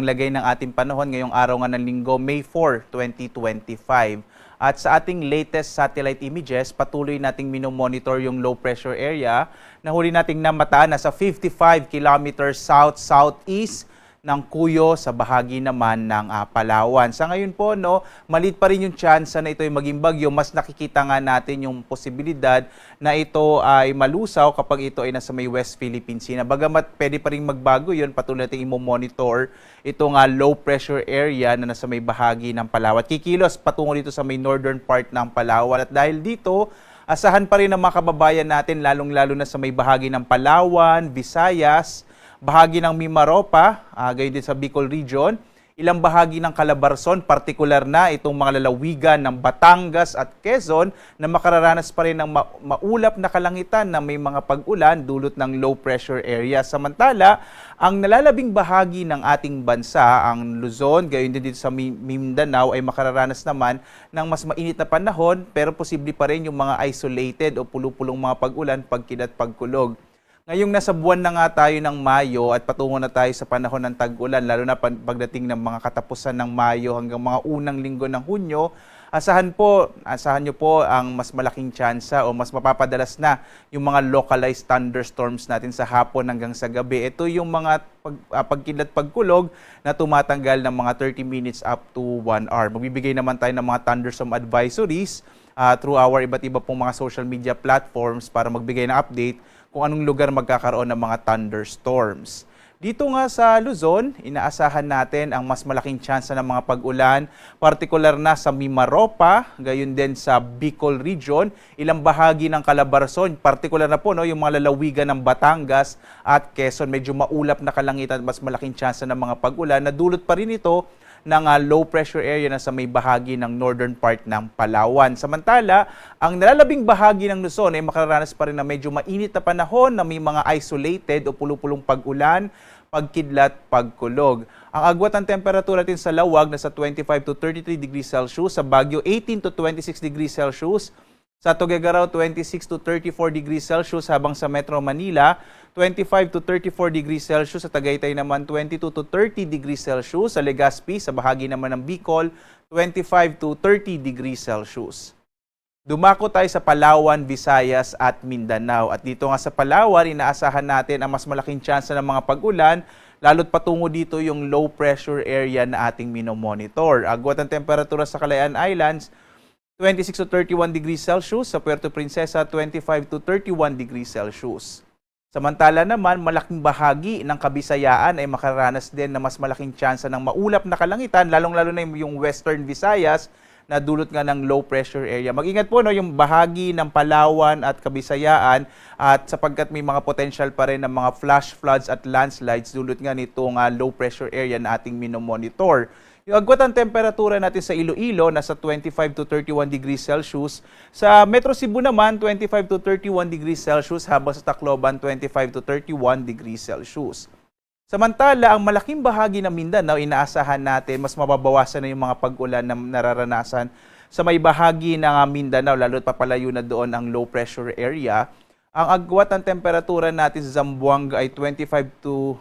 lagay ng ating panahon ngayong araw nga ng Linggo, May 4, 2025. At sa ating latest satellite images, patuloy nating minomonitor yung low pressure area na huli nating namataan na sa 55 kilometers south-southeast ng Cuyo sa bahagi naman ng Palawan. Sa ngayon po, maliit pa rin yung chance na ito ay maging bagyo. Mas nakikita nga natin yung posibilidad na ito ay malusaw kapag ito ay nasa may West Philippine Sea. Bagamat pwede pa rin magbago yun, patuloy natin i-monitor itong low pressure area na nasa may bahagi ng Palawan. Kikilos patungo dito sa may northern part ng Palawan. At dahil dito, asahan pa rin ng mga kababayan natin, lalong-lalo na sa may bahagi ng Palawan, Visayas, bahagi ng Mimaropa, gayon din sa Bicol Region, ilang bahagi ng Calabarzon, partikular na itong mga lalawigan ng Batangas at Quezon na makararanas pa rin ng maulap na kalangitan na may mga pag-ulan dulot ng low pressure area. Samantala, ang nalalabing bahagi ng ating bansa, ang Luzon, gayon din dito sa Mindanao, ay makararanas naman ng mas mainit na panahon pero posible pa rin yung mga isolated o pulupulong mga pag-ulan, pagkilat, pagkulog. Ngayong nasa buwan na nga tayo ng Mayo at patungo na tayo sa panahon ng tag-ulan, lalo na pagdating ng mga katapusan ng Mayo hanggang mga unang linggo ng Hunyo, asahan nyo po ang mas malaking tsansa o mas mapapadalas na yung mga localized thunderstorms natin sa hapon hanggang sa gabi. Ito yung mga pagkilat pagkulog na tumatanggal ng mga 30 minutes up to 1 hour. Magbibigay naman tayo ng mga thunderstorm advisories through our iba't iba pong mga social media platforms para magbigay ng update kung anong lugar magkakaroon ng mga thunderstorms. Dito nga sa Luzon, inaasahan natin ang mas malaking tsansa ng mga pag-ulan, partikular na sa Mimaropa, gayon din sa Bicol Region, ilang bahagi ng Calabarzon, partikular na po yung mga lalawigan ng Batangas at Quezon. Medyo maulap na kalangitan at mas malaking tsansa ng mga pag-ulan na dulot pa rin ito ng low pressure area na sa may bahagi ng northern part ng Palawan. Samantala, ang nalalabing bahagi ng Luzon ay makararanas pa rin na medyo mainit na panahon na may mga isolated o pulupulong pag-ulan, pagkidlat, pagkulog. Ang agwat ng temperatura natin sa Lawag na sa 25 to 33 degrees Celsius, sa Baguio 18 to 26 degrees Celsius, sa Tuguegarao 26 to 34 degrees Celsius, habang sa Metro Manila 25 to 34 degrees Celsius, sa Tagaytay naman 22 to 30 degrees Celsius, sa Legazpi, sa bahagi naman ng Bicol 25 to 30 degrees Celsius. Dumako tayo sa Palawan, Visayas at Mindanao. At dito nga sa Palawan, inaasahan natin ang mas malaking tsansa ng mga pag-ulan, lalo't patungo dito yung low pressure area na ating minomonitor. Agwat ang temperatura sa Calayan Islands 26 to 31 degrees Celsius, sa Puerto Princesa 25 to 31 degrees Celsius. Samantala naman, malaking bahagi ng Kabisayaan ay makararanas din na mas malaking tsansa ng maulap na kalangitan, lalong-lalo na yung Western Visayas na dulot nga ng low pressure area. Mag-ingat po yung bahagi ng Palawan at Kabisayaan, at sapagkat may mga potential pa rin ng mga flash floods at landslides dulot nga nitong low pressure area na ating minomonitor. Yung agwat ang temperatura natin sa Iloilo nasa 25 to 31 degrees Celsius. Sa Metro Cebu naman 25 to 31 degrees Celsius, habang sa Tacloban 25 to 31 degrees Celsius. Samantala, ang malaking bahagi ng Mindanao, inaasahan natin mas mababawasan na yung mga pag-ulan na nararanasan sa may bahagi ng Mindanao, lalo't papalayo na doon ang low pressure area. Ang agwat ng temperatura natin sa Zamboanga ay 25 to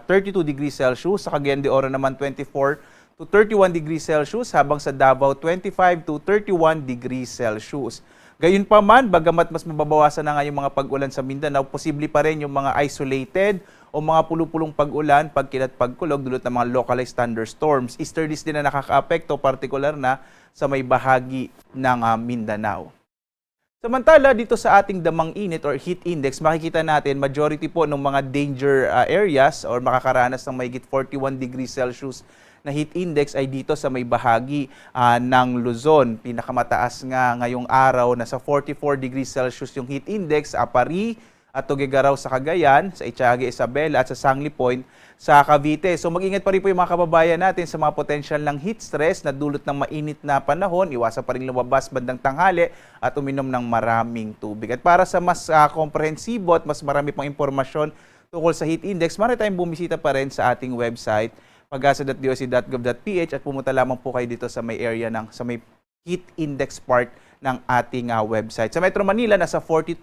32 degrees Celsius, sa Cagayan de Oro naman 24 to 31 degrees Celsius, habang sa Davao 25 to 31 degrees Celsius. Gayun pa man, bagamat mas mababawasan na nga yung mga pag-ulan sa Mindanao, posible pa rin yung mga isolated o mga pulupulong pag-ulan, pagkilat, pagkulog dulot ng mga localized thunderstorms. Easterlies din na nakakaapekto, partikular na sa may bahagi ng Mindanao. Samantala, dito sa ating damang init or heat index, makikita natin majority po ng mga danger areas or makakaranas ng mahigit 41 degrees Celsius na heat index ay dito sa may bahagi ng Luzon. Pinakamataas nga ngayong araw na sa 44 degrees Celsius yung heat index sa Apari at Tuguegarao sa Cagayan, sa Itiaga, Isabela at sa Sangli Point sa Cavite. So mag-ingat pa rin po yung mga kababayan natin sa mga potential ng heat stress na dulot ng mainit na panahon. Iwasan pa rin lumabas bandang tanghali at uminom ng maraming tubig. At para sa mas komprehensibo at mas marami pang impormasyon tungkol sa heat index, maaari tayong bumisita pa rin sa ating website pag-asa.doc.gov.ph at pumunta lamang po kayo dito sa may area sa may heat index part ng ating website. Sa Metro Manila, nasa 42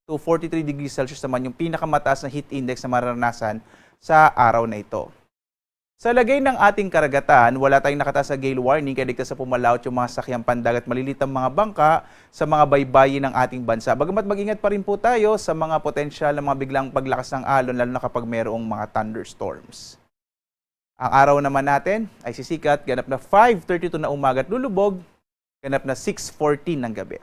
to 43 degrees Celsius naman yung pinakamataas na heat index na mararanasan sa araw na ito. Sa lagay ng ating karagatan, wala tayong nakataas sa gale warning kaya ligtas sa pumalaot yung mga sakyang pandagat malilitang mga bangka sa mga baybayin ng ating bansa. Bagamat mag-ingat pa rin po tayo sa mga potensyal na mga biglang paglakas ng alon lalo na kapag mayroong mga thunderstorms. Ang araw naman natin ay sisikat, ganap na 5:32 na umaga at lulubog, ganap na 6:14 ng gabi.